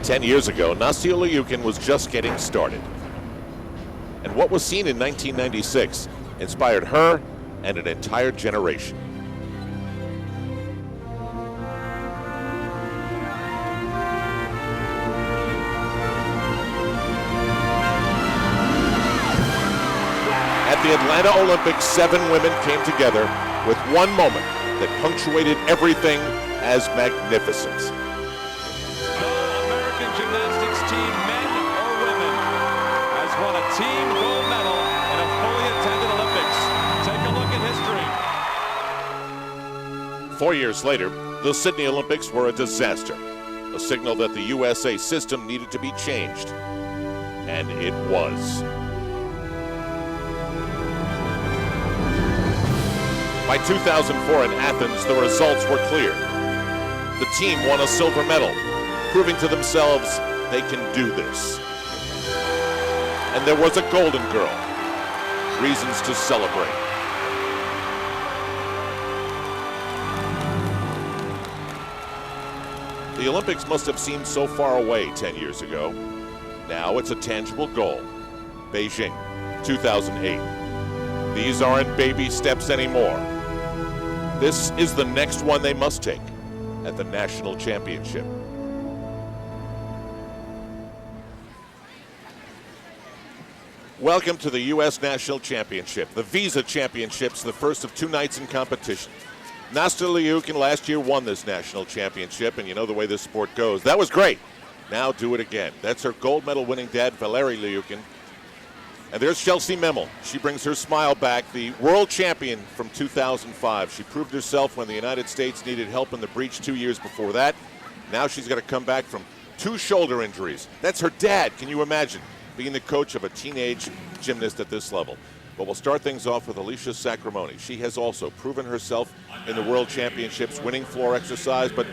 10 years ago, Natasha was just getting started. And what was seen in 1996 inspired her and an entire generation. At the Atlanta Olympics, 7 women came together with one moment that punctuated everything as magnificence. No American gymnastics team, men or women, has won a team gold medal in a fully attended Olympics. Take a look at history. 4 years later, the Sydney Olympics were a disaster, a signal that the USA system needed to be changed. And it was. By 2004 in Athens, the results were clear. The team won a silver medal, proving to themselves they can do this. And there was a golden girl. Reasons to celebrate. The Olympics must have seemed so far away 10 years ago. Now it's a tangible goal. Beijing, 2008. These aren't baby steps anymore. This is the next one they must take at the national championship. Welcome to the U.S. National Championship, the Visa Championships, the first of 2 nights in competition. Natasha last year won this national championship, and you know the way this sport goes. That was great. Now do it again. That's her gold medal winning dad, Valery Liukin. And there's Chelsea Memmel. She brings her smile back, the world champion from 2005. She proved herself when the United States needed help in the breach 2 years before that. Now she's got to come back from 2 shoulder injuries. That's her dad. Can you imagine being the coach of a teenage gymnast at this level? But we'll start things off with Alicia Sacramone. She has also proven herself in the World Championships, winning floor exercise. But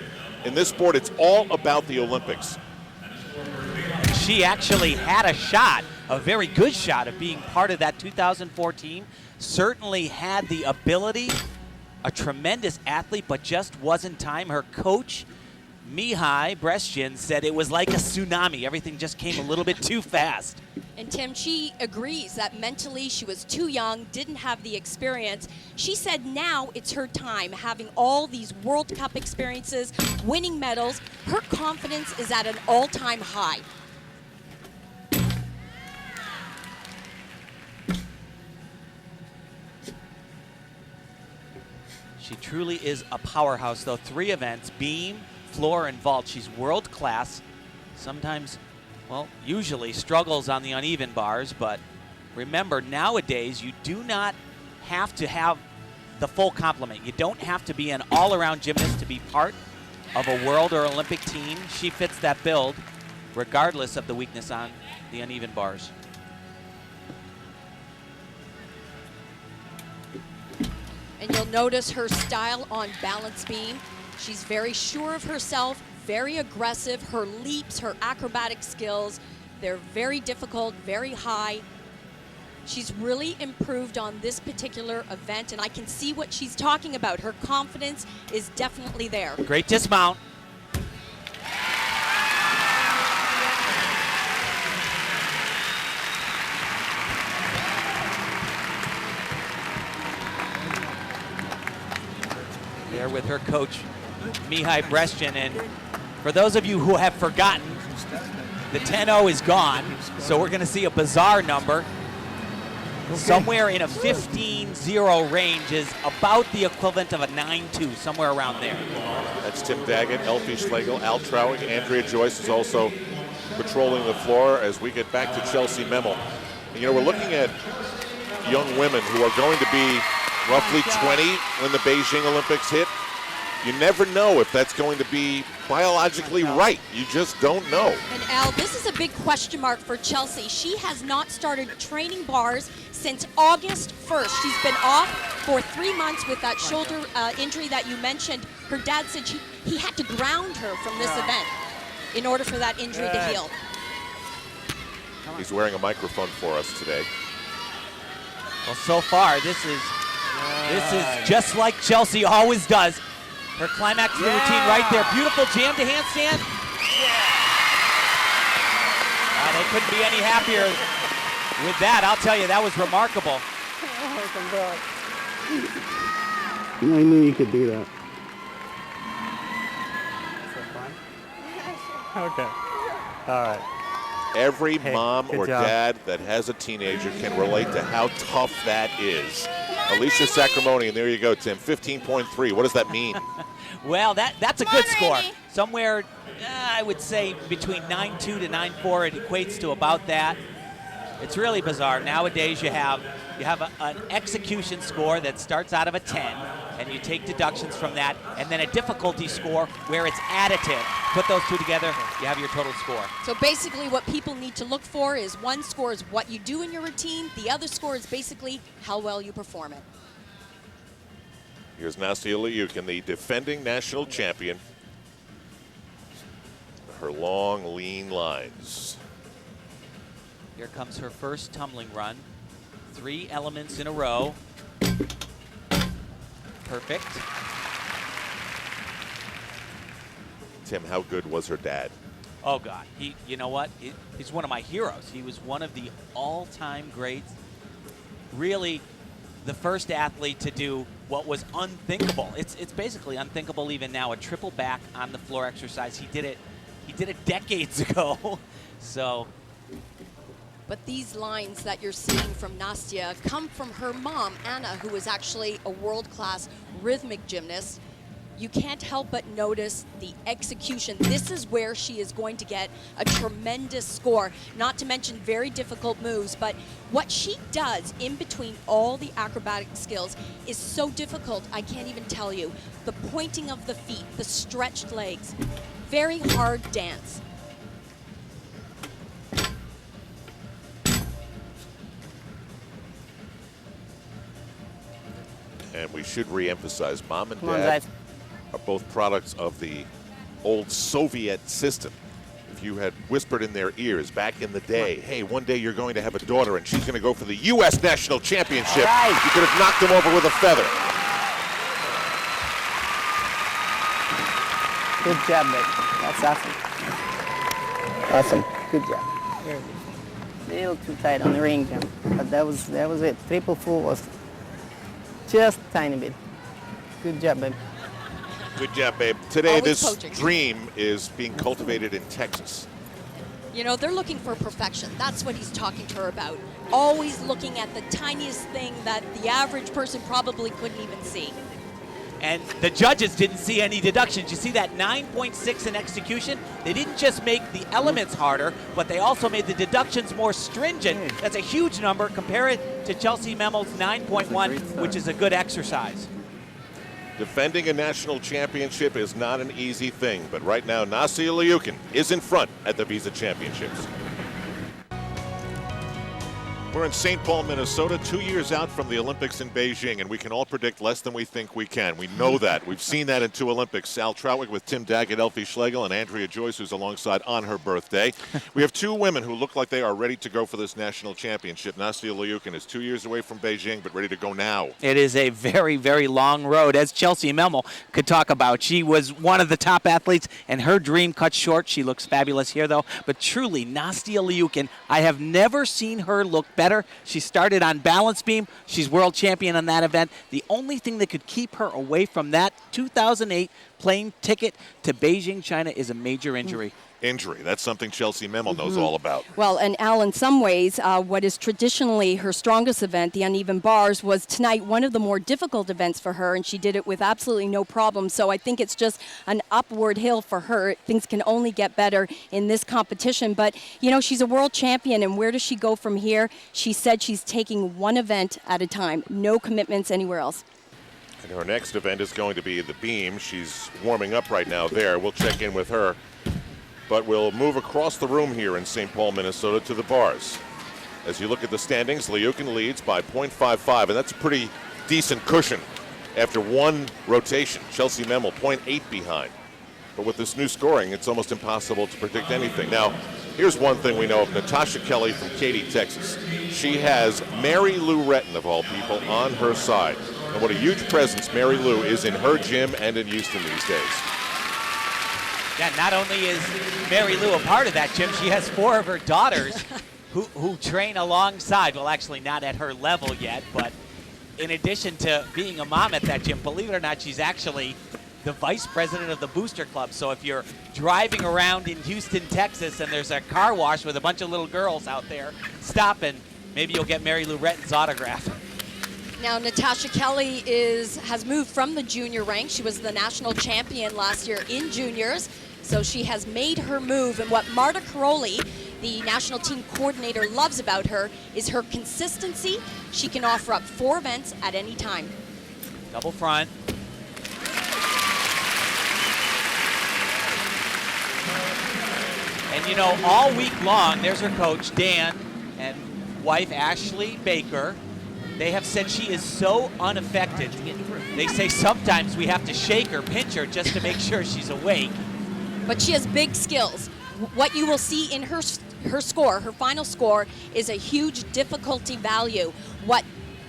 in this sport, it's all about the Olympics. She actually had a shot, a very good shot, of being part of that 2004 team. Certainly had the ability, a tremendous athlete, but just wasn't time. Her coach, Mihai Brescian, said it was like a tsunami. Everything just came a little bit too fast. And Tim, she agrees that mentally she was too young, didn't have the experience. She said now it's her time, having all these World Cup experiences, winning medals. Her confidence is at an all-time high. She truly is a powerhouse, though. 3 events, beam, floor, and vault. She's world class. Sometimes, well, usually struggles on the uneven bars, but remember, nowadays you do not have to have the full complement. You don't have to be an all-around gymnast to be part of a world or Olympic team. She fits that build, regardless of the weakness on the uneven bars. And you'll notice her style on balance beam. She's very sure of herself, very aggressive. Her leaps, her acrobatic skills, they're very difficult, very high. She's really improved on this particular event, and I can see what she's talking about. Her confidence is definitely there. Great dismount. There with her coach, Mihai Brescian. And for those of you who have forgotten, the 10-0 is gone, so we're going to see a bizarre number. Somewhere in a 15-0 range is about the equivalent of a 9-2, somewhere around there. That's Tim Daggett, Elfie Schlegel, Al Trowing. Andrea Joyce is also patrolling the floor as we get back to Chelsea Memmel. And, you know, we're looking at young women who are going to be roughly 20 when the Beijing Olympics hit. You never know if that's going to be biologically right. You just don't know. And Al, this is a big question mark for Chelsea. She has not started training bars since August 1st. She's been off for 3 months with that shoulder injury that you mentioned. Her dad said he had to ground her from this event in order for that injury to heal. He's wearing a microphone for us today. Well, so far, this is just like Chelsea always does. Her climax routine right there. Beautiful jam to handstand. they couldn't be any happier with that. I'll tell you, that was remarkable. I knew you could do that. Is that fun? Okay. All right. Every Hey, mom good or job. dad that has a teenager can relate to how tough that is. Alicia Sacramone, and there you go, Tim, 15.3. What does that mean? Well, that's a good score. Somewhere, I would say between 9.2 to 9.4. It equates to about that. It's really bizarre. Nowadays, you have an execution score that starts out of a 10, and you take deductions from that, and then a difficulty score where it's additive. Put those two together, you have your total score. So basically what people need to look for is one score is what you do in your routine, the other score is basically how well you perform it. Here's Natasha Liukin, the defending national champion. Her long, lean lines. Here comes her first tumbling run. 3 elements in a row. Perfect. Tim, how good was her dad? Oh God, you know what? He's one of my heroes. He was one of the all-time greats. Really, the first athlete to do what was unthinkable. It's basically unthinkable even now. A triple back on the floor exercise. He did it decades ago. So. But these lines that you're seeing from Nastya come from her mom, Anna, who is actually a world-class rhythmic gymnast. You can't help but notice the execution. This is where she is going to get a tremendous score, not to mention very difficult moves. But what she does in between all the acrobatic skills is so difficult, I can't even tell you. The pointing of the feet, the stretched legs, very hard dance. And we should re-emphasize, mom and Come on, dad guys. are both products of the old Soviet system. If you had whispered in their ears back in the day, hey, one day you're going to have a daughter and she's going to go for the U.S. National Championship, Right. you could have knocked them over with a feather. Good job, babe. That's awesome. Awesome. Good job. Very good. A little too tight on the ring jump, but that was it. Triple full was just a tiny bit. Good job, babe. Good job, babe. Today, Always this coaching. dream is being cultivated in Texas. You know, they're looking for perfection. That's what he's talking to her about. Always looking at the tiniest thing that the average person probably couldn't even see. And the judges didn't see any deductions. You see that 9.6 in execution? They didn't just make the elements harder, but they also made the deductions more stringent. That's a huge number. Compare it to Chelsea Memmel's 9.1, which is a good exercise. Defending a national championship is not an easy thing, but right now, Natasha Liukin is in front at the Visa Championships. We're in St. Paul, Minnesota, 2 years out from the Olympics in Beijing, and we can all predict less than we think we can. We know that. We've seen that in 2 Olympics. Sal Troutwick with Tim Daggett, Elfie Schlegel, and Andrea Joyce, who's alongside on her birthday. We have 2 women who look like they are ready to go for this national championship. Natasha Liukin is 2 years away from Beijing, but ready to go now. It is a very, very long road, as Chelsea Memmel could talk about. She was one of the top athletes, and her dream cut short. She looks fabulous here, though. But truly, Natasha Liukin, I have never seen her look better. She started on balance beam. She's world champion on that event. The only thing that could keep her away from that 2008 plane ticket to Beijing, China, is a major injury. Injury. That's something Chelsea Memmel knows all about. Well, and Al, in some ways, what is traditionally her strongest event, the uneven bars, was tonight one of the more difficult events for her, and she did it with absolutely no problem. So I think it's just an upward hill for her. Things can only get better in this competition. But, you know, she's a world champion, and where does she go from here? She said she's taking one event at a time, no commitments anywhere else. And her next event is going to be the beam. She's warming up right now there. We'll check in with her. But we'll move across the room here in St. Paul, Minnesota to the bars. As you look at the standings, Liukin leads by 0.55, and that's a pretty decent cushion after one rotation. Chelsea Memmel 0.8 behind. But with this new scoring, it's almost impossible to predict anything. Now, here's one thing we know of Natasha Kelley from Katy, Texas. She has Mary Lou Retton, of all people, on her side. And what a huge presence Mary Lou is in her gym and in Houston these days. Yeah, not only is Mary Lou a part of that gym, she has 4 of her daughters who train alongside. Well, actually not at her level yet, but in addition to being a mom at that gym, believe it or not, she's actually the vice president of the Booster Club. So if you're driving around in Houston, Texas, and there's a car wash with a bunch of little girls out there stopping, maybe you'll get Mary Lou Retton's autograph. Now, Natasha Kelley has moved from the junior rank. She was the national champion last year in juniors, so she has made her move. And what Marta Caroli, the national team coordinator, loves about her is her consistency. She can offer up 4 events at any time. Double front. And you know, all week long, there's her coach, Dan, and wife, Ashley Baker. They have said she is so unaffected. They say sometimes we have to shake her, pinch her, just to make sure she's awake. But she has big skills. What you will see in her score, her final score, is a huge difficulty value. What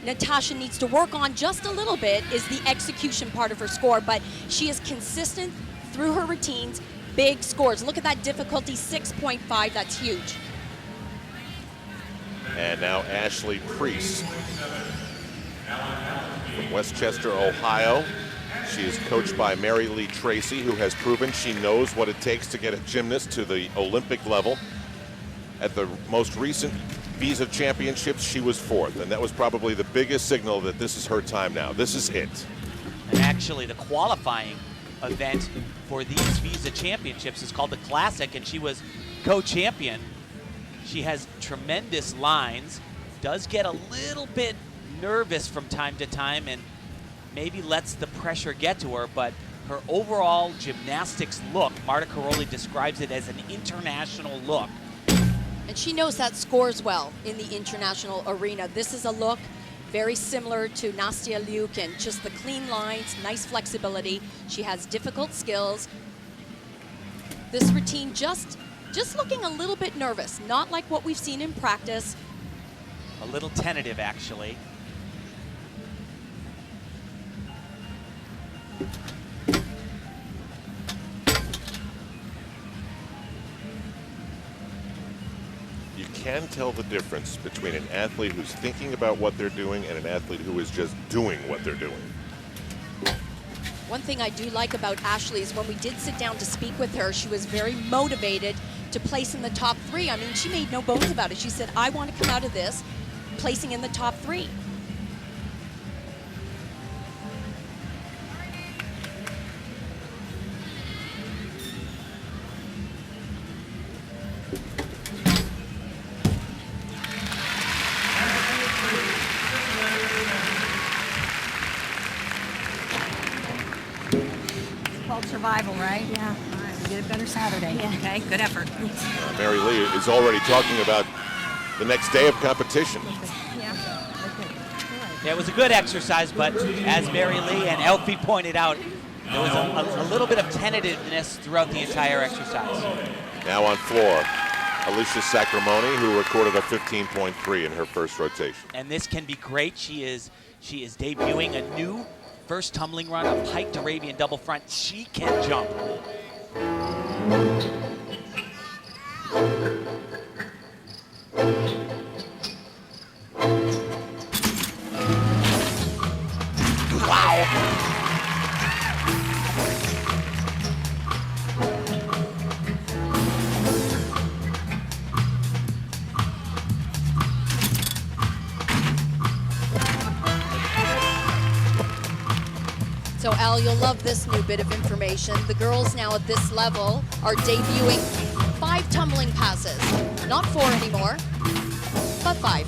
Natasha needs to work on just a little bit is the execution part of her score, but she is consistent through her routines, big scores. Look at that difficulty, 6.5, that's huge. And now Ashley Priess from Westchester, Ohio. She is coached by Mary Lee Tracy, who has proven she knows what it takes to get a gymnast to the Olympic level. At the most recent Visa Championships, she was 4th, and that was probably the biggest signal that this is her time now. This is it. And actually, the qualifying event for these Visa Championships is called the Classic, and she was co-champion. She has tremendous lines, does get a little bit nervous from time to time, and maybe lets the pressure get to her, but her overall gymnastics look, Marta Caroli describes it as an international look. And she knows that scores well in the international arena. This is a look very similar to Nastia Liukin, just the clean lines, nice flexibility. She has difficult skills. This routine just looking a little bit nervous, not like what we've seen in practice. A little tentative, actually. You can tell the difference between an athlete who's thinking about what they're doing and an athlete who is just doing what they're doing. One thing I do like about Ashley is when we did sit down to speak with her, she was very motivated to place in the top 3. I mean, she made no bones about it. She said, I want to come out of this placing in the top 3. Called survival, right? Yeah. All right, we'll get a better Saturday. Yeah. Okay, good effort. Mary Lee is already talking about the next day of competition. Yeah, it was a good exercise, but as Mary Lee and Elfie pointed out, there was a little bit of tentativeness throughout the entire exercise. Now on floor, Alicia Sacramone, who recorded a 15.3 in her first rotation. And this can be great. She is debuting a new first tumbling run, a piked Arabian double front. She can jump. Wow. So Al, you'll love this new bit of information. The girls now at this level are debuting 5 tumbling passes. Not 4 anymore, but 5.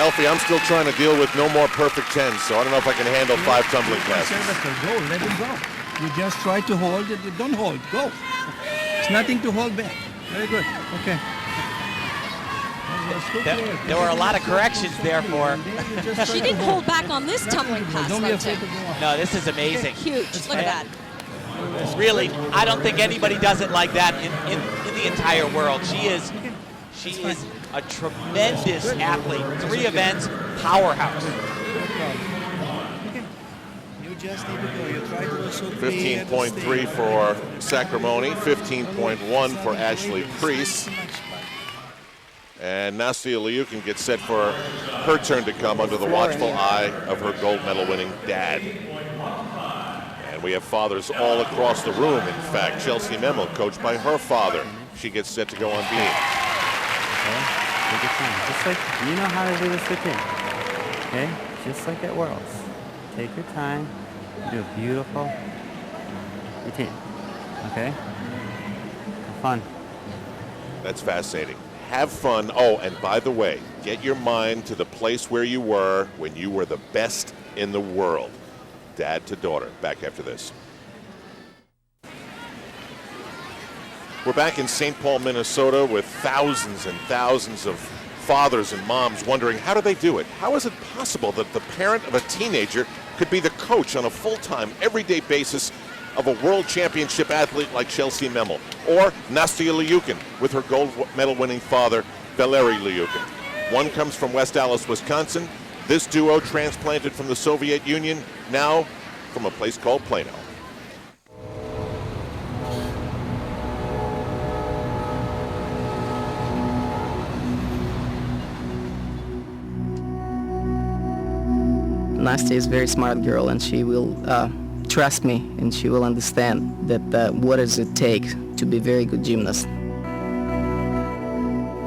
Elfie, I'm still trying to deal with no more perfect 10s, so I don't know if I can handle 5 tumbling passes. Go, let him go. You just try to hold it. Don't hold. Go. It's nothing to hold back. Very good. Okay. There were a lot of corrections there for. She didn't hold back on this tumbling pass, Don't be though, afraid Tim. to go on. No, this is amazing. Huge. Look at that. Really, I don't think anybody does it like that in the entire world. She is a tremendous athlete. 3 events, powerhouse. You just need to go. You try to also clear the 15.3 stage. for Sacramone, 15.1 for Ashley Priess. And Natasha Liukin gets set for her turn to come under the watchful eye of her gold medal winning dad. And we have fathers all across the room. In fact, Chelsea Memel, coached by her father. She gets set to go on beam. Okay, take your time. Just like you know how to do this routine. Okay, just like at Worlds. Take your time, do a beautiful routine. Okay? Have fun. That's fascinating. Have fun. Oh, and by the way, get your mind to the place where you were when you were the best in the world. Dad to daughter. Back after this. We're back in St. Paul, Minnesota, with thousands and thousands of fathers and moms wondering, how do they do it? How is it possible that the parent of a teenager could be the coach on a full-time, everyday basis of a world championship athlete like Chelsea Memel, or Natasha Liukin with her gold medal winning father, Valery Liukin? One comes from West Allis, Wisconsin. This duo transplanted from the Soviet Union, now from a place called Plano. Nastya is a very smart girl, and she will trust me, and she will understand that what does it take to be a very good gymnast.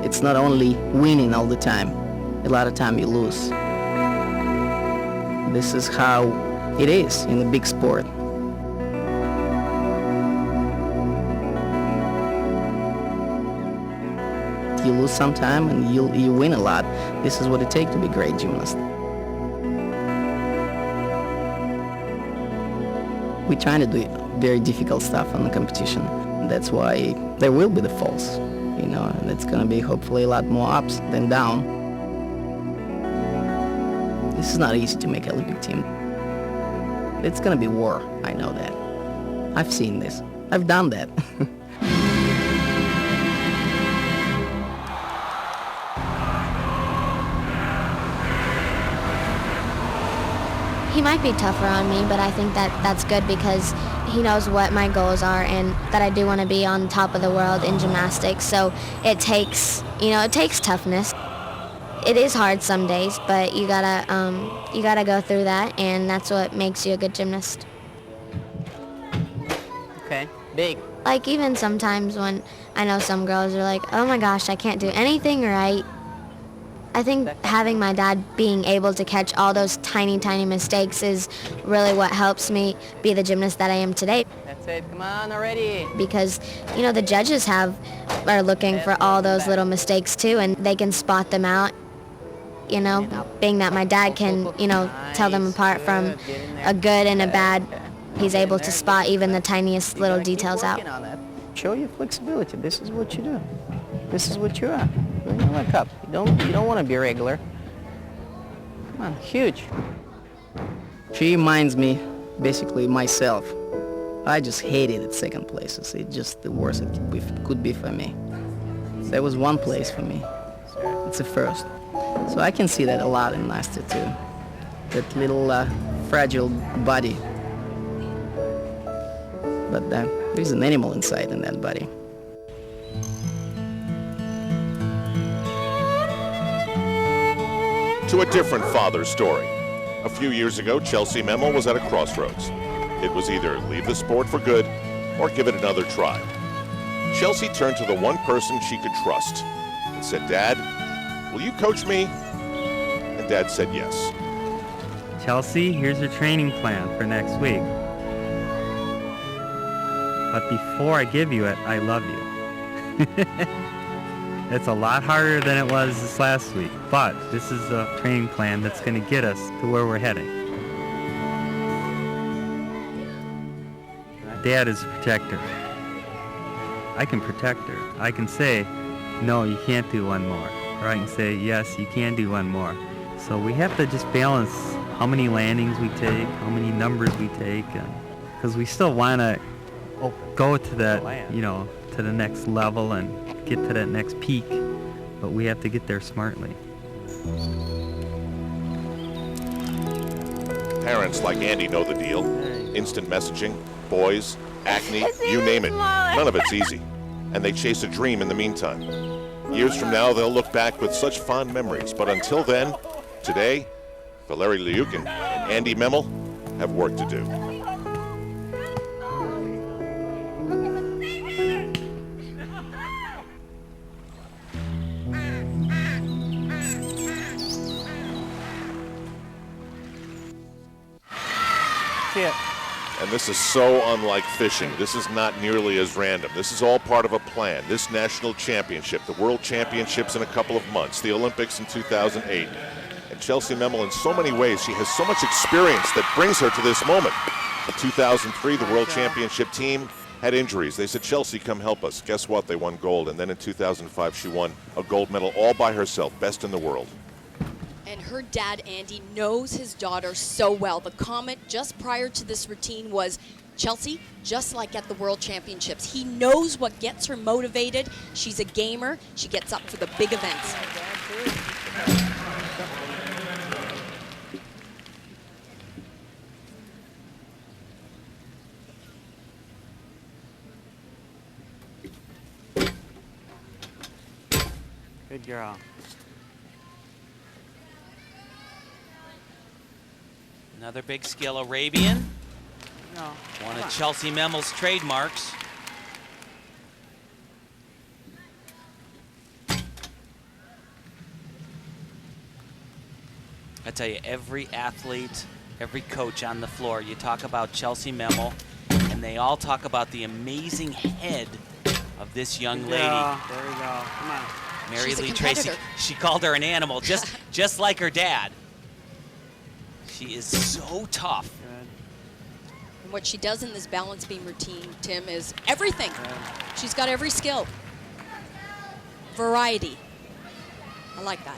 It's not only winning all the time. A lot of time you lose. This is how it is in a big sport. You lose sometime and you win a lot. This is what it takes to be a great gymnast. We're trying to do very difficult stuff on the competition. That's why there will be the falls, you know, and it's going to be hopefully a lot more ups than down. This is not easy to make Olympic team. It's going to be war, I know that. I've seen this. I've done that. He might be tougher on me, but I think that's good because he knows what my goals are and that I do want to be on top of the world in gymnastics. So it takes toughness. It is hard some days, but you gotta go through that, and that's what makes you a good gymnast. Okay, big. Like even sometimes when I know some girls are like, oh my gosh, I can't do anything right. I think having my dad being able to catch all those tiny, tiny mistakes is really what helps me be the gymnast that I am today. That's it, come on already. Because, you know, the judges are looking for all those little mistakes too, and they can spot them out. You know, being that my dad can, you know, tell them apart from a good and a bad, he's able to spot even the tiniest little details out. Show your flexibility. This is what you do. This is what you are. You don't look up. You don't want to be regular. Come on, huge. She reminds me, basically, myself. I just hated at second places. It's just the worst it could be for me. There was one place for me. It's a first. So I can see that a lot in Nastya too. That little fragile body. But there's an animal inside in that body. To a different father's story. A few years ago, Chelsea Memel was at a crossroads. It was either leave the sport for good or give it another try. Chelsea turned to the one person she could trust and said, Dad, will you coach me? And Dad said yes. Chelsea, here's your training plan for next week. But before I give you it, I love you. It's a lot harder than it was this last week, but this is a training plan that's going to get us to where we're heading. Dad is a protector. I can protect her. I can say, no, you can't do one more. Or I can say, yes, you can do one more. So we have to just balance how many landings we take, how many numbers we take, because we still want to go to that, you know, to the next level and get to that next peak, but we have to get there smartly. Parents like Andy know the deal. Instant messaging, boys, acne, you name it. None of it's easy. And they chase a dream in the meantime. Years from now, they'll look back with such fond memories. But until then, today, Valery Liukin and Andy Memel have work to do. And this is so unlike fishing. This is not nearly as random. This is all part of a plan. This national championship, the World Championships in a couple of months, the Olympics in 2008. And Chelsea Memel, in so many ways, she has so much experience that brings her to this moment. In 2003, the World Championship team had injuries. They said, Chelsea, come help us. Guess what? They won gold. And then in 2005, she won a gold medal all by herself, best in the world. And her dad, Andy, knows his daughter so well. The comment just prior to this routine was, Chelsea, just like at the World Championships, he knows what gets her motivated. She's a gamer. She gets up for the big events. Good girl. Another big skill, Arabian. No. One of Chelsea Memel's trademarks. I tell you, every athlete, every coach on the floor, you talk about Chelsea Memel, and they all talk about the amazing head of this young lady. There we go. Come on. Mary She's a Lee Tracy. competitor. She called her an animal, just like her dad. She is so tough. Good. And what she does in this balance beam routine, Tim, is everything. She's got every skill. Variety. I like that.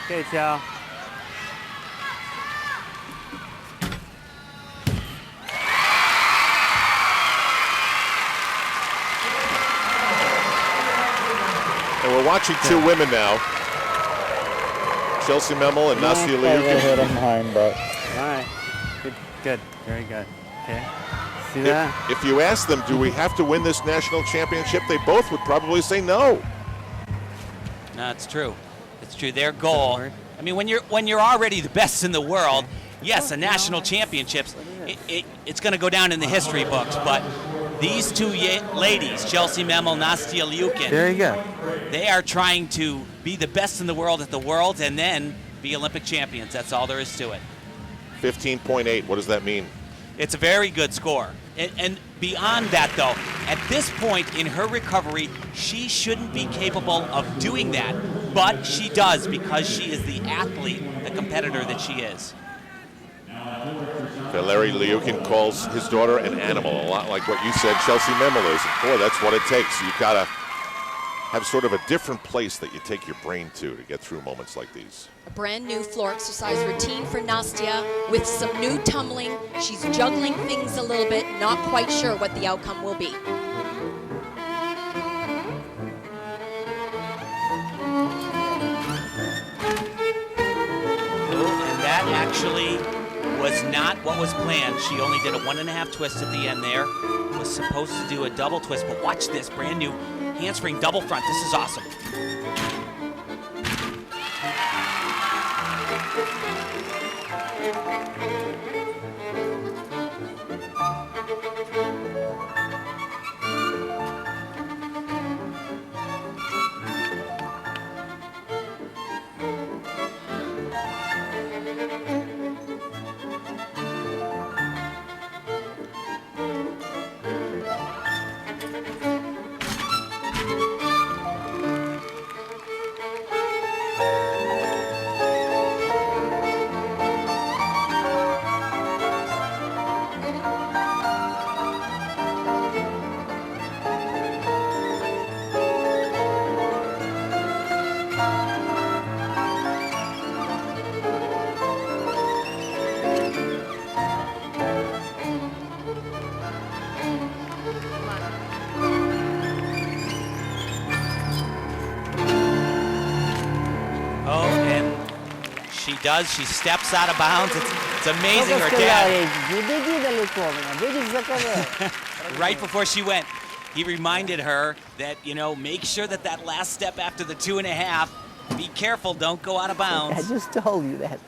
Okay, Chow. And we're watching two women now. Chelsea Memel and Natasha Liukin. hit him behind, but. All right. Good. Good. Very good. Okay. See that? If you ask them, do we have to win this national championship, they both would probably say no. No, it's true. It's true. Their goal. I mean, when you're already the best in the world, yes, a national championships, it's going to go down in the history books. But these two ladies, Chelsea Memel, Natasha Liukin, Very good. they are trying to be the best in the world at the Worlds and then be Olympic champions. That's all there is to it. 15.8. What does that mean? It's a very good score. And beyond that, though, at this point in her recovery, she shouldn't be capable of doing that. But she does because she is the athlete, the competitor that she is. Valery Liukin calls his daughter an animal, a lot like what you said Chelsea Memel is. And boy, that's what it takes. You've got to have sort of a different place that you take your brain to get through moments like these. A brand new floor exercise routine for Nastia with some new tumbling. She's juggling things a little bit, not quite sure what the outcome will be. And that actually was not what was planned. She only did a 1.5 twist at the end there. Was supposed to do a double twist, but watch this, brand new handspring double front. This is awesome. does. She steps out of bounds. It's amazing. Только Her dad, сказала, не беги далеко, выйдешь за ковер. right before she went, he reminded her that, you know, make sure that last step after the 2.5, be careful, don't go out of I bounds. just told you that.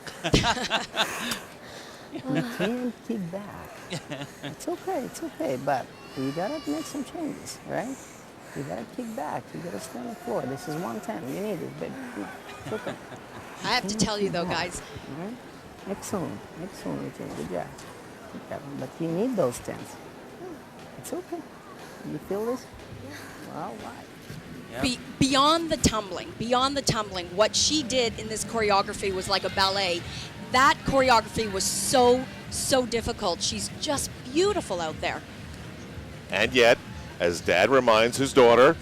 You can't kick back. It's okay, but you gotta make some changes, right? You gotta kick back, you gotta stay on the floor. This is 110, you need it, but it's okay. I have to tell you though, guys, All right? Excellent, Eugene, good job. Good job. But you need those 10s. It's okay. You feel this? Well, why? Yep. beyond the tumbling, what she did in this choreography was like a ballet. That choreography was so difficult. She's just beautiful out there. And yet, as Dad reminds his daughter,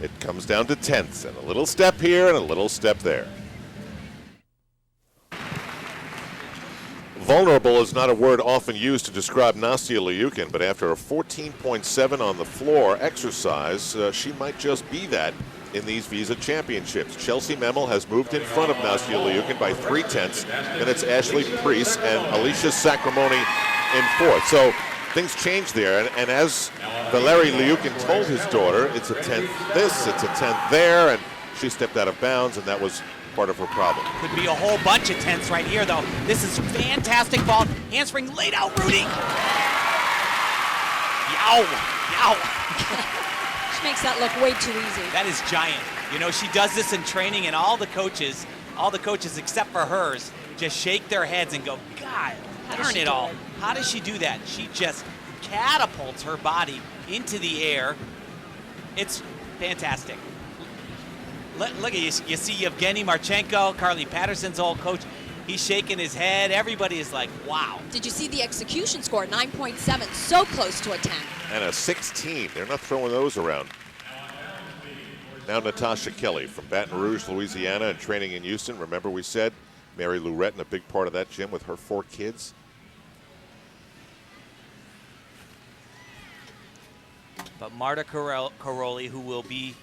it comes down to tenths and a little step here and a little step there. Vulnerable is not a word often used to describe Nastya Liukin, but after a 14.7 on the floor exercise, she might just be that in these Visa Championships. Chelsea Memel has moved in front of Nastya Liukin by 0.3. Then it's Ashley Priess and Alicia Sacramone in fourth. So things change there. And as Valery Liukin told his daughter, it's a 10th this, it's a 10th there, and she stepped out of bounds, and that was part of her problem. Could be a whole bunch of tenths right here, though. This is fantastic ball. Handspring laid out, Rudy. Yow. She makes that look way too easy. That is giant. You know, she does this in training, and all the coaches except for hers, just shake their heads and go, God, darn it all. How does she do that? She just catapults her body into the air. It's fantastic. Look at you. You see Yevgeny Marchenko, Carly Patterson's old coach. He's shaking his head. Everybody is like, wow. Did you see the execution score? 9.7, so close to a 10. And a 16. They're not throwing those around. Now Natasha Kelley from Baton Rouge, Louisiana, and training in Houston. Remember we said Mary Lou Retton, a big part of that gym with her 4 kids. But Marta Caroli, who will be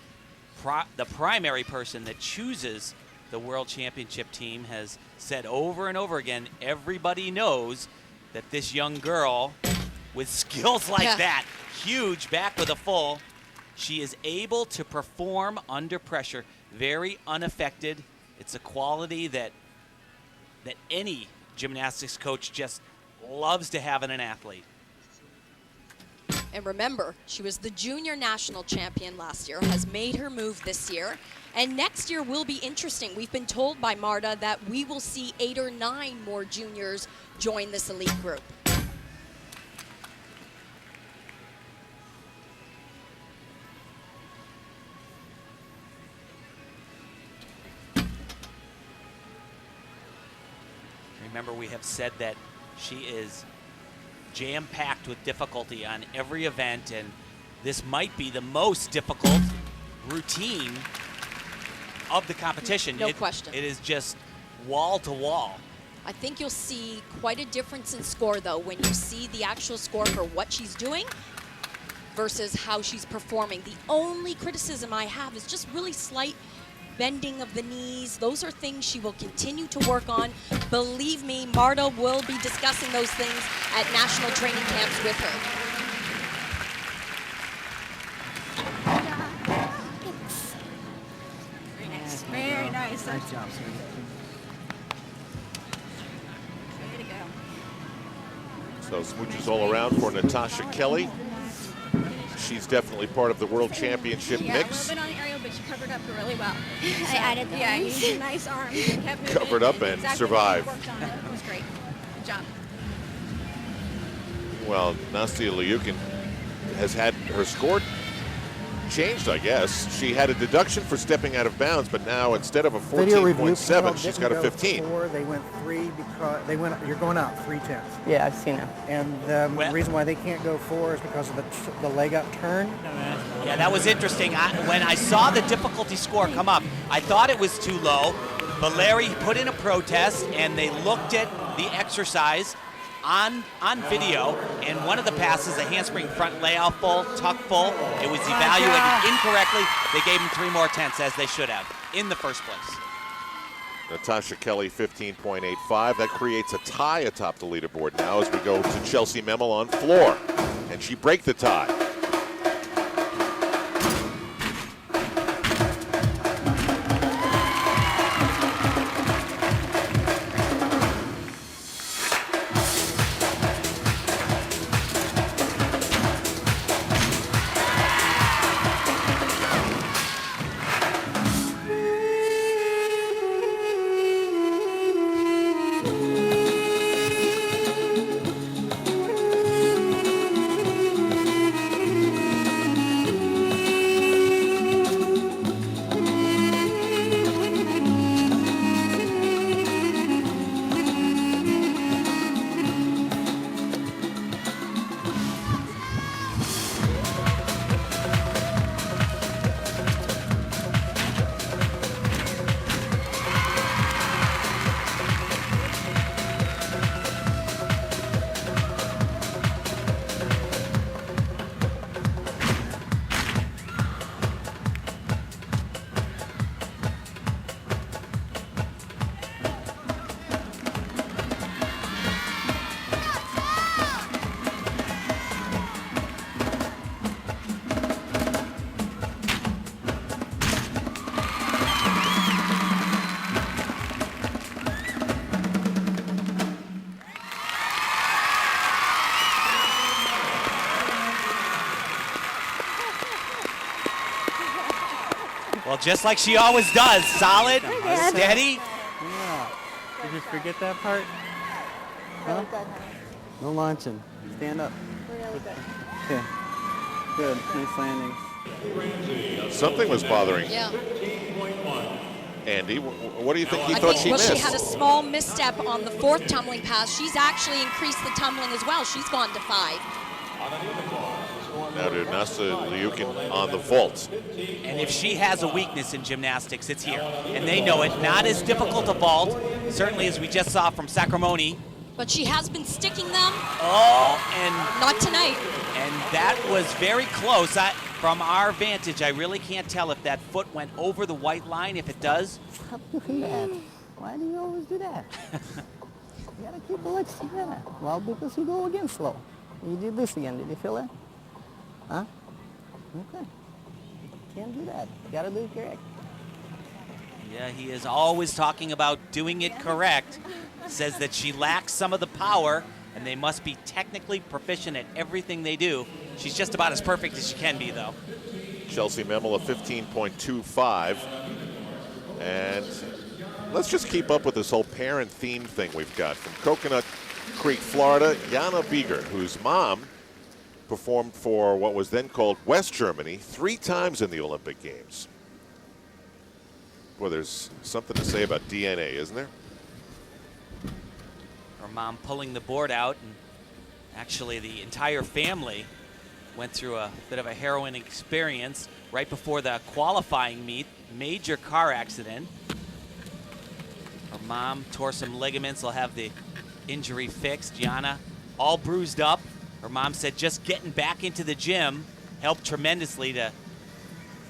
the primary person that chooses the World Championship team, has said over and over again, everybody knows that this young girl with skills like that, huge, back with a full, she is able to perform under pressure, very unaffected. It's a quality that any gymnastics coach just loves to have in an athlete. And remember, she was the junior national champion last year, has made her move this year, and next year will be interesting. We've been told by Marta that we will see 8 or 9 more juniors join this elite group. Remember, we have said that she is jam-packed with difficulty on every event, and this might be the most difficult routine of the competition. No question. It is just wall to wall. I think you'll see quite a difference in score, though, when you see the actual score for what she's doing versus how she's performing. The only criticism I have is just really slight bending of the knees. Those are things she will continue to work on. Believe me, Marta will be discussing those things at national training camps with her. Very nice. Nice job, sir. Way to So go. smooches all around for Natasha Kelley. She's definitely part of the World Championship Yeah, mix. a little bit on the aerial, but she covered up really well. I added those. Yeah, you used a nice arm. You kept moving. Covered up and Exactly survived. what you worked on it. It was great. Good job. Well, Nastya Liukin has had her score changed, I guess. She had a deduction for stepping out of bounds, but now instead of a 14.7, she's got a 15. They went 3 because you're going out 3/10. Yeah, I've seen it. And the reason why they can't go 4 is because of the leg up turn. Yeah, that was interesting. When I saw the difficulty score come up, I thought it was too low. Valery put in a protest, and they looked at the exercise on video, and one of the passes, a handspring front layout full, tuck full, it was evaluated incorrectly. They gave him 3 more tenths, as they should have, in the first place. Natasha Kelley 15.85. That creates a tie atop the leaderboard now as we go to Chelsea Memmel on floor. And she break the tie. Well, just like she always does, solid, steady. Yeah. Did you forget that part? Huh? No launching. Stand up. Okay. Good. Nice landing. Something was bothering Yeah. Andy. What do you think he I thought think, she well, missed? she had a small misstep on the fourth tumbling pass. She's actually increased the tumbling as well. She's gone to 5. Now to Nasta Liukin on the vault. And if she has a weakness in gymnastics, it's here. And they know it. Not as difficult to vault, certainly as we just saw from Sacramone. But she has been sticking them. Oh, and Not tonight. and that was very close. From our vantage, I really can't tell if that foot went over the white line. If it does, Stop doing that. Why do you always do that? You gotta keep the legs together. Well, because you go again slow. You did this again. Did you feel it? Huh? Okay. Can't do that. You gotta do it correct. yeah, he is always talking about doing it correct. Says that she lacks some of the power, and they must be technically proficient at everything they do. She's just about as perfect as she can be, though. Chelsea Memmel a 15.25. And let's just keep up with this whole parent theme thing we've got. From Coconut Creek, Florida, Jana Bieger, whose mom performed for what was then called West Germany 3 times in the Olympic Games. Well, there's something to say about DNA, isn't there? Her mom pulling the board out, and actually the entire family went through a bit of a harrowing experience right before the qualifying meet. Major car accident. Her mom tore some ligaments. They'll have the injury fixed. Jana all bruised up. Her mom said just getting back into the gym helped tremendously to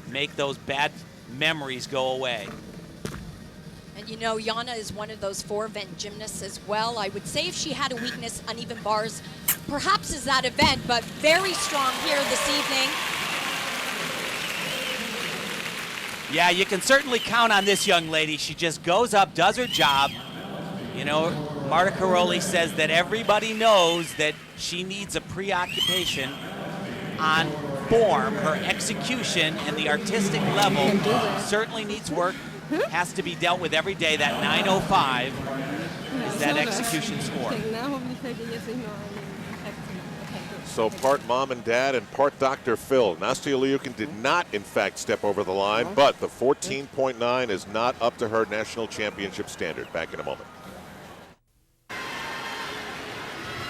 make those bad memories go away. And you know, Jana is one of those 4-event gymnasts as well. I would say if she had a weakness, uneven bars, perhaps is that event, but very strong here this evening. Yeah, you can certainly count on this young lady. She just goes up, does her job. You know, Marta Caroli says that everybody knows that she needs a preoccupation on form. Her execution and the artistic level certainly needs work. Has to be dealt with every day. That 9:05 is that execution score. So part mom and dad and part Dr. Phil. Nasta Liukin did not, in fact, step over the line, but the 14.9 is not up to her national championship standard. Back in a moment.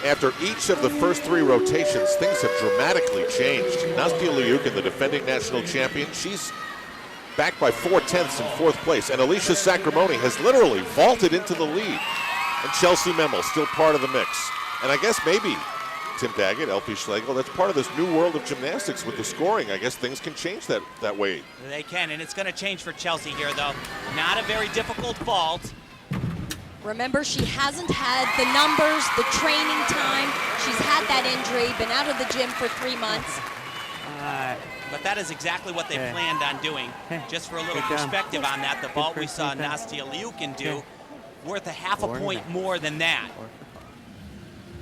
After each of the first 3 rotations, things have dramatically changed. Nasta Liukin, the defending national champion, she's back by 4/10 in 4th place. And Alicia Sacramone has literally vaulted into the lead. And Chelsea Memmel still part of the mix. And I guess maybe Tim Daggett, LP Schlegel. That's part of this new world of gymnastics with the scoring. I guess things can change that way. They can, and it's going to change for Chelsea here, though. Not a very difficult vault. Remember, she hasn't had the numbers, the training time. She's had that injury, been out of the gym for 3 months. But that is exactly what they planned on doing. Just for a little perspective on that, the vault we saw Nastia Liukin do, worth a half a point more than that.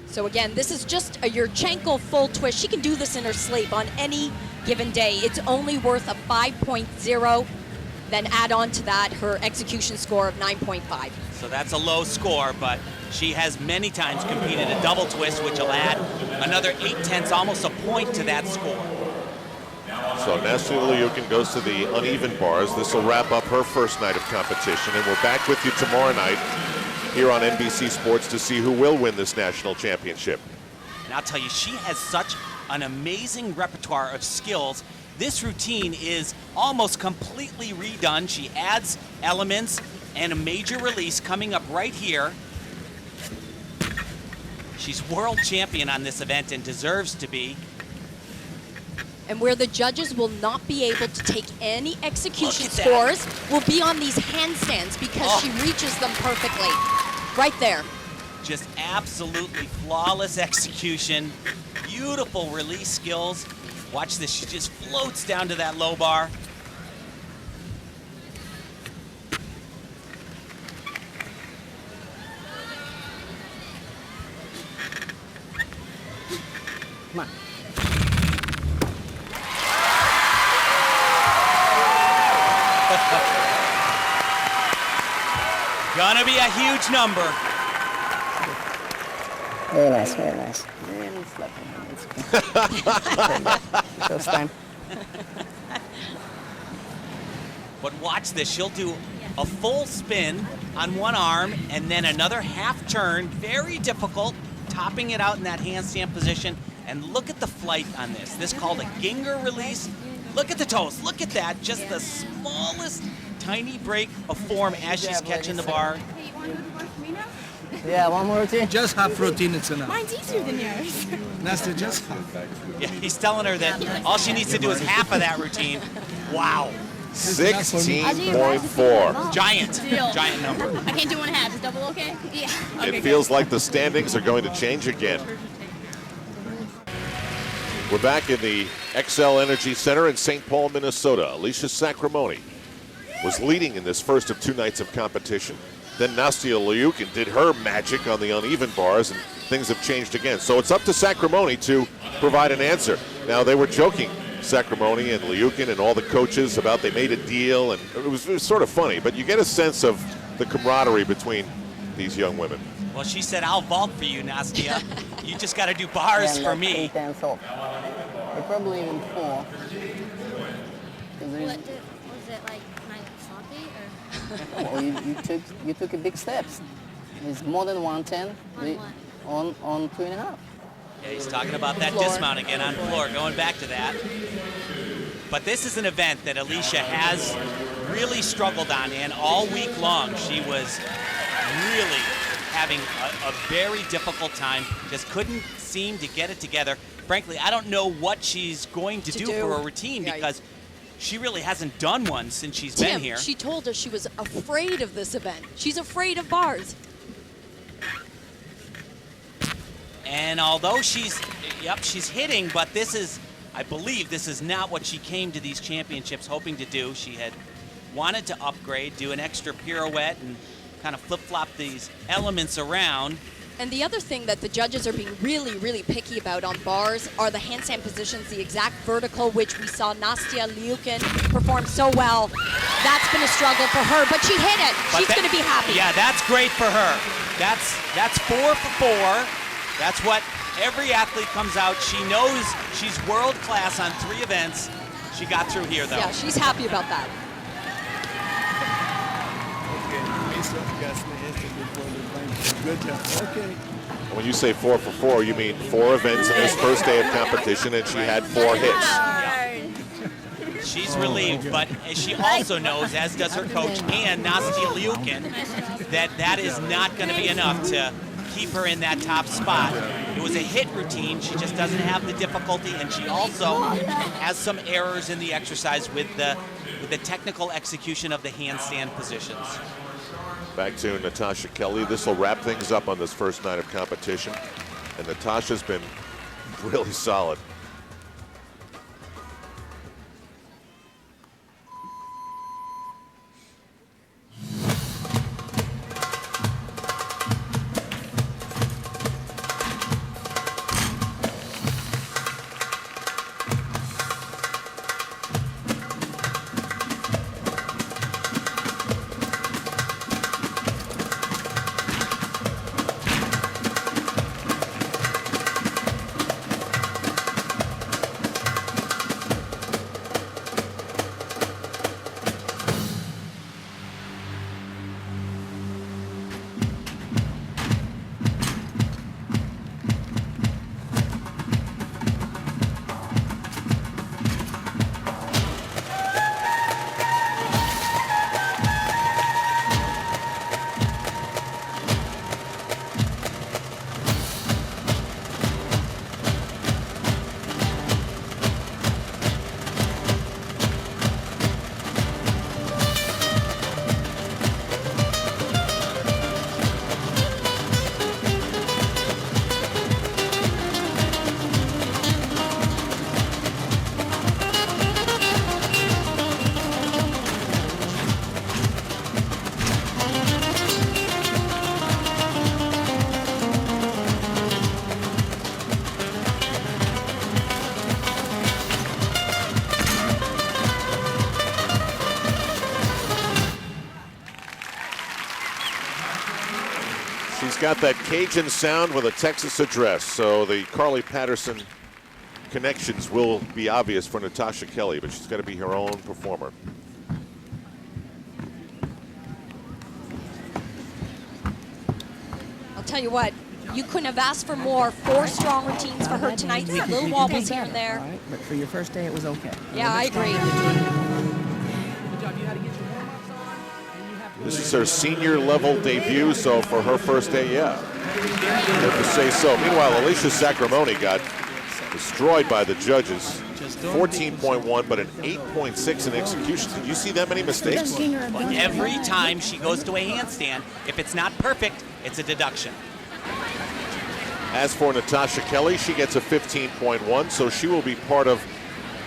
So again, this is just a Yurchenko full twist. She can do this in her sleep on any given day. It's only worth a 5.0. Then add on to that her execution score of 9.5. So that's a low score, but she has many times competed a double twist, which will add another 0.8, almost a point to that score. So Nastia Liukin goes to the uneven bars. This will wrap up her first night of competition, and we're back with you tomorrow night here on NBC Sports to see who will win this national championship. And I'll tell you, she has such an amazing repertoire of skills. This routine is almost completely redone. She adds elements and a major release coming up right here. She's world champion on this event and deserves to be. And where the judges will not be able to take any execution scores will be on these handstands because she reaches them perfectly. Right there. Just absolutely flawless execution. Beautiful release skills. Watch this, she just floats down to that low bar. Come on. Gonna be a huge number. Very nice, very nice. First time. But watch this, she'll do a full spin on one arm and then another half turn, very difficult, topping it out in that handstand position. And look at the flight on this. This called a Ginger release. Look at the toes, look at that, just the smallest tiny break of form as she's catching the bar. Hey, you want to go to the bar for me now? Yeah, one more routine. Just half routine, it's enough. Mine's easier than yours. Nastia, just half. Yeah, he's telling her that all she needs to do is half of that routine. Wow. 16.4. Giant number. I can't do 1/2. Is double okay? Yeah. Okay, It feels like the standings are going to change again. We're back in the Xcel Energy Center in St. Paul, Minnesota. Alicia Sacramone was leading in this first of 2 nights of competition. Then Nastia Liukin did her magic on the uneven bars, and things have changed again. So it's up to Sacramone to provide an answer. Now, they were joking, Sacramone and Liukin and all the coaches, about they made a deal, and it was sort of funny, but you get a sense of the camaraderie between these young women. Well, she said, I'll vault for you, Nastia. You just got to do bars for me. 8 off. Or probably even 4. Was it like kind of sloppy or? Well, you took a big steps. It's more than 110 on 2.5. Yeah, he's talking about that dismount again on floor, going back to that. But this is an event that Alicia has really struggled on, and all week long she was really having a very difficult time, just couldn't seem to get it together. Frankly, I don't know what she's going to do for a routine because she really hasn't done one since she's been here. She told us she was afraid of this event. She's afraid of bars. And although she's hitting, but this is, I believe this is not what she came to these championships hoping to do. She had wanted to upgrade, do an extra pirouette and kind of flip-flop these elements around. And the other thing that the judges are being really, really picky about on bars are the handstand positions, the exact vertical, which we saw Nastia Liukin perform so well. That's been a struggle for her, but she hit it. She's going to be happy. Yeah, that's great for her. That's 4 for 4. That's what every athlete comes out. She knows she's world class on 3 events. She got through here, though. Yeah, she's happy about that. Good job. Okay. When you say 4 for 4, you mean 4 events in this first day of competition, and she had 4 hits. She's relieved, but she also knows, as does her coach and Nastia Liukin, that is not going to be enough to keep her in that top spot. It was a hit routine. She just doesn't have the difficulty, and she also has some errors in the exercise with the technical execution of the handstand positions. Back to Natasha Kelley. This will wrap things up on this first night of competition. And Natasha's been really solid. She's got that Cajun sound with a Texas address, so the Carly Patterson connections will be obvious for Natasha Kelley, but she's got to be her own performer. I'll tell you what, you couldn't have asked for more. 4 strong routines for her tonight. Little wobbles here and there. Right, but for your first day, it was okay. Yeah, I agree. This is her senior level debut, so for her first day, yeah. Have to say so. Meanwhile, Alicia Sacramone got destroyed by the judges. 14.1, but an 8.6 in execution. Did you see that many mistakes? Every time she goes to a handstand, if it's not perfect, it's a deduction. As for Natasha Kelley, she gets a 15.1, so she will be part of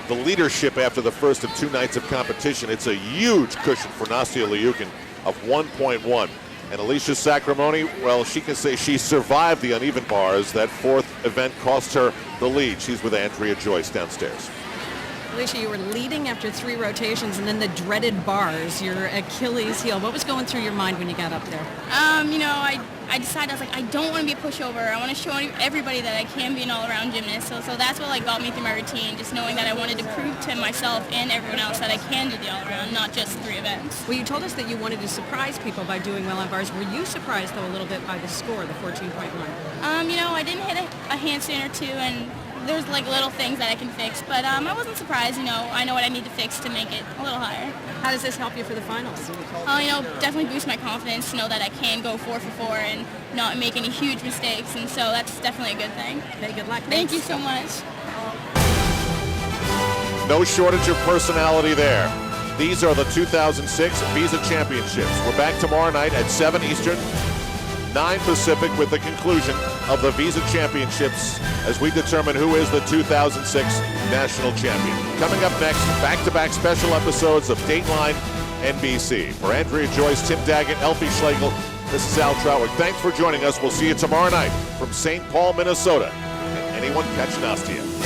the leadership after the first of 2 nights of competition. It's a huge cushion for Nastia Liukin of 1.1. And Alicia Sacramone, well, she can say she survived the uneven bars. That 4th event cost her the lead. She's with Andrea Joyce downstairs. Alicia, you were leading after 3 rotations, and then the dreaded bars, your Achilles heel. What was going through your mind when you got up there? You know, I decided, I was like, I don't want to be a pushover. I want to show everybody that I can be an all-around gymnast. So that's what got me through my routine, just knowing that I wanted to prove to myself and everyone else that I can do the all-around, not just 3 events. Well, you told us that you wanted to surprise people by doing well on bars. Were you surprised, though, a little bit by the score, the 14.1? You know, I didn't hit a handstand or 2, and there's little things that I can fix, but I wasn't surprised. You know, I know what I need to fix to make it a little higher. How does this help you for the finals? You know, definitely boost my confidence to know that I can go 4 for 4 and not make any huge mistakes, and so that's definitely a good thing. Okay, good luck. Thank you so much. No shortage of personality there. These are the 2006 Visa Championships. We're back tomorrow night at 7 Eastern, 9 Pacific with the conclusion of the Visa Championships as we determine who is the 2006 national champion. Coming up next, back-to-back special episodes of Dateline NBC. For Andrea Joyce, Tim Daggett, Elfie Schlegel, this is Al Troutwig. Thanks for joining us. We'll see you tomorrow night from St. Paul, Minnesota. Can anyone catch Nastia?